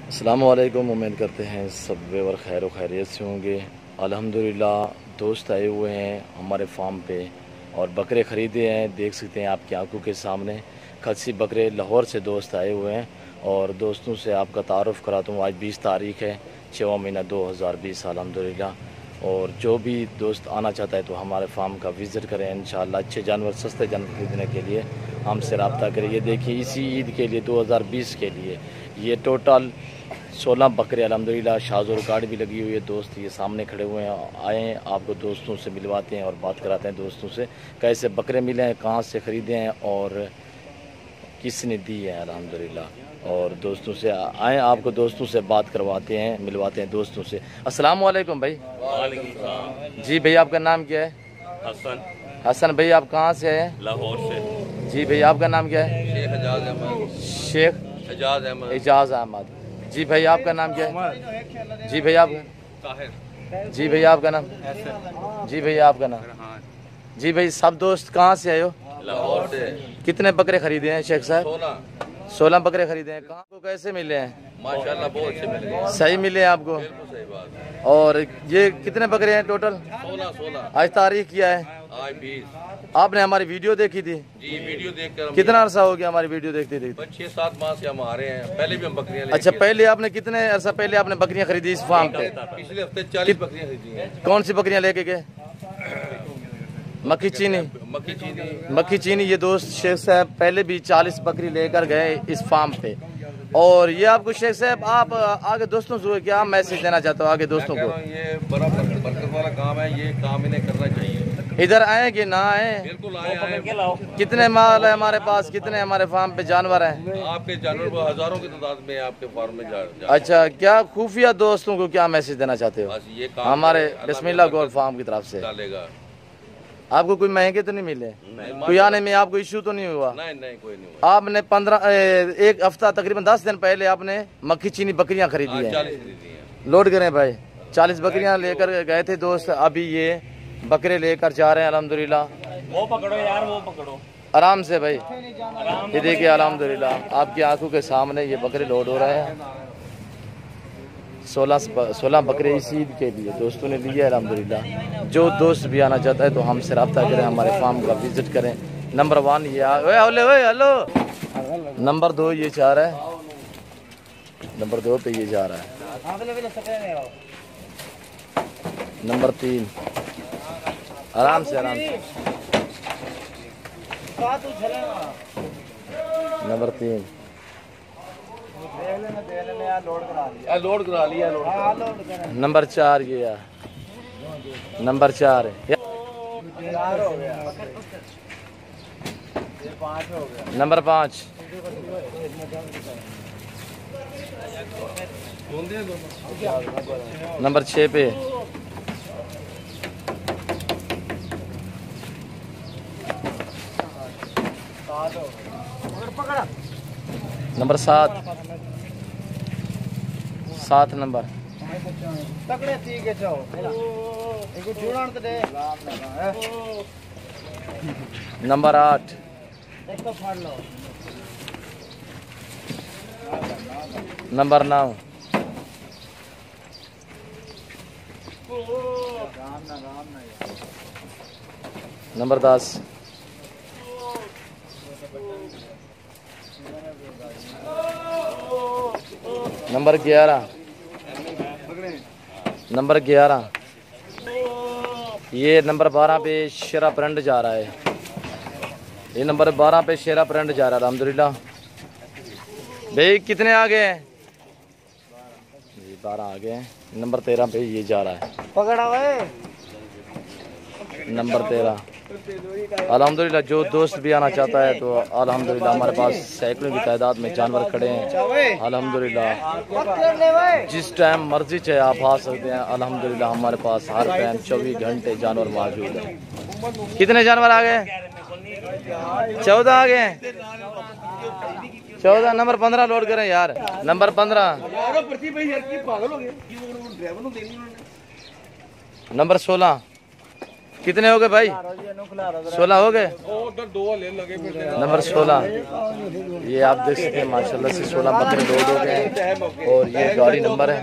अस्सलामुअलैकुम। उम्मीद करते हैं सब बेवर खैर व खैरियत से होंगे। अल्हम्दुलिल्लाह दोस्त आए हुए हैं हमारे फार्म पे और बकरे ख़रीदे हैं। देख सकते हैं आपकी आंखों के सामने खसी बकरे लाहौर से दोस्त आए हुए हैं। और दोस्तों से आपका तारुफ़ कराता हूँ। आज 20 तारीख़ है 6वां महीना 2020 अल्हम्दुलिल्लाह। और जो भी दोस्त आना चाहता है तो हमारे फार्म का विज़िट करें। इंशाअल्लाह अच्छे जानवर सस्ते जानवर ख़रीदने के लिए हमसे रब्ता करें। ये देखिए इसी ईद के लिए 2020 के लिए ये टोटल 16 बकरे अल्हम्दुलिल्लाह। शाज़ कार्ड भी लगी हुई है। दोस्त ये सामने खड़े हुए हैं, आए हैं आपको दोस्तों से मिलवाते हैं और बात कराते हैं दोस्तों से कैसे बकरे मिले हैं, कहाँ से ख़रीदे हैं और किसने दी है अल्हम्दुलिल्लाह। और दोस्तों से आए आपको दोस्तों से बात करवाते हैं, मिलवाते हैं दोस्तों से। अस्सलाम वालेकुम भाई। वालेकुम। जी भाई आपका नाम क्या है? हसन। हसन भाई आप कहाँ से हैं? लाहौर से। जी भाई आपका नाम क्या है? शेख एजाज अहमद। शेख एजाज अहमद। जी भाई आपका नाम क्या है? जी भाई आप? ताहिर। जी भैया आपका नाम? जी भैया आपका नाम? जी भाई सब दोस्त कहाँ से आए हो? लाहौर से। कितने बकरे खरीदे हैं शेख साहब? 16 बकरे खरीदे हैं। कहाँ को कैसे मिले हैं? माशाल्लाह बहुत अच्छे मिले। सही मिले हैं आपको? बिल्कुल सही बात। और ये कितने बकरे हैं टोटल? 16। आज तारीख क्या है? आज 20। आपने हमारी वीडियो देखी थी? जी वीडियो देखकर कितना अरसा हो गया हमारी वीडियो देखते थे? 6-7 माह से हम आ रहे हैं। पहले भी हम बकरियां अच्छा पहले आपने कितने अरसा पहले आपने बकरियां खरीदी इस फार्म पे? पिछले हफ्ते 40 बकरियां खरीदी हैं। कौन सी बकरियां लेके गए? मक्खी चीनी। मक्खी चीनी। ये दोस्त शेख साहब पहले भी 40 बकरी लेकर गए इस फार्म पे। और ये आपको शेख साहब आप आगे दोस्तों से क्या मैसेज देना चाहते हो आगे दोस्तों को? ये बड़ा बरकत वाला काम है, ये काम इन्हें करना चाहिए। इधर आए कि ना आए? बिल्कुल आए। कितने माल है हमारे पास, कितने हमारे फार्म पे जानवर हैं? आपके जानवर हजारों की तादाद में आपके फार्म में अच्छा क्या खुफिया दोस्तों को क्या मैसेज देना चाहते हो? बस ये काम हमारे बिस्मिल्लाह गोल्ड फार्म की तरफ से डालेगा। आपको कोई महंगे तो नहीं मिले? कोई आने में आपको इशू तो नहीं हुआ? नहीं कोई नहीं हुआ। आपने 1 हफ्ता तकरीबन 10 दिन पहले आपने मक्खी चीनी बकरियां खरीदी हैं। 40 खरीदी हैं। लोड करें भाई 40 बकरियां लेकर गए थे दोस्त। अभी ये बकरे लेकर जा रहे हैं अल्हम्दुलिल्लाह। वो पकड़ो यार, वो पकड़ो आराम से भाई। ये देखिए अल्हम्दुलिल्लाह आपकी आंखों के सामने ये बकरे लोड हो रहे हैं। 16 बकरे इस ईद के लिए दोस्तों ने लिए अल्हम्दुलिल्लाह। जो दोस्त भी आना चाहता है तो हमसे रब्ता करें, हमारे फार्म का विजिट करें। नंबर 1 ये हेलो। नंबर 2 ये जा रहा है, नंबर 2 पे ये जा रहा है। नंबर 3 आराम से नंबर 3 लोड करा लिया। नंबर 4 ये यार नंबर 4 है। नंबर 5 नंबर 6 पे number 7 number number 8 number 9 number 10 number 11 number 11 ये नंबर 12 पे शेरा प्रिंट जा रहा है। ये नंबर 12 पे शेरा प्रिंट जा रहा है अल्हम्दुलिल्लाह। भाई कितने आ गए हैं? जी 12 आ गए हैं। नंबर 13 पे ये जा रहा है। पकड़ा हुआ नंबर 13 अल्हम्दुलिल्लाह। जो दोस्त भी आना चाहता है तो अल्हम्दुलिल्लाह हमारे पास सैकड़ों की तादाद में जानवर खड़े हैं अल्हम्दुलिल्लाह। जिस टाइम मर्जी चाहे आप आ सकते हैं अल्हम्दुलिल्लाह। हमारे पास हर टाइम 24 घंटे जानवर मौजूद है। कितने जानवर आ गए? 14 आ गए। 14 नंबर 15 लोड करें यार। नंबर 15 नंबर 16 कितने हो गए भाई? 16 हो गए। उधर 2 ले लगे फिर नंबर 16। ये आप देख सकते हैं माशाल्लाह से 16 बकरे लोड हो गए हैं और ये गाड़ी नंबर है।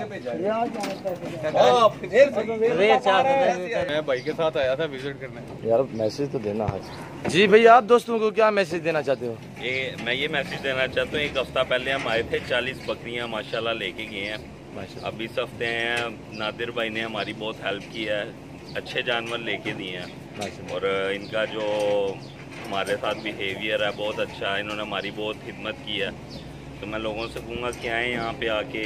मैं भाई के साथ आया था विजिट करने। यार मैसेज तो देना है जी भैया। आप दोस्तों को क्या मैसेज देना चाहते हो? मैं ये मैसेज देना चाहता हूँ, एक हफ्ता पहले हम आए थे, 40 बकरियाँ माशाल्लाह लेके गए हैं। अब इस हफ्ते हैं, नादिर भाई ने हमारी बहुत हेल्प की है, अच्छे जानवर लेके दिए हैं और इनका जो हमारे साथ बिहेवियर है बहुत अच्छा है, इन्होंने हमारी बहुत खिदमत की है। तो मैं लोगों से कहूँगा कि आएँ यहाँ पे आके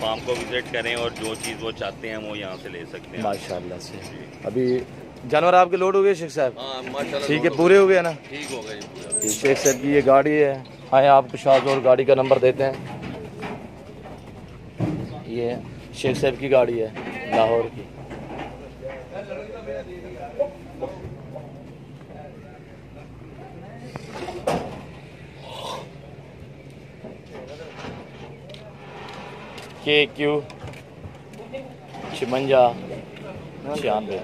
फार्म को विज़िट करें और जो चीज़ वो चाहते हैं वो यहाँ से ले सकते हैं माशाल्लाह से। अभी जानवर आपके लोड हो गए शेख साहब? हाँ माशाल्लाह ठीक है, पूरे हो गए ना? ठीक हो गए। शेख साहब की ये गाड़ी है। हाँ, आपको शायद और गाड़ी का नंबर देते हैं। ये शेख साहब की गाड़ी है लाहौर की। KQ 56 96।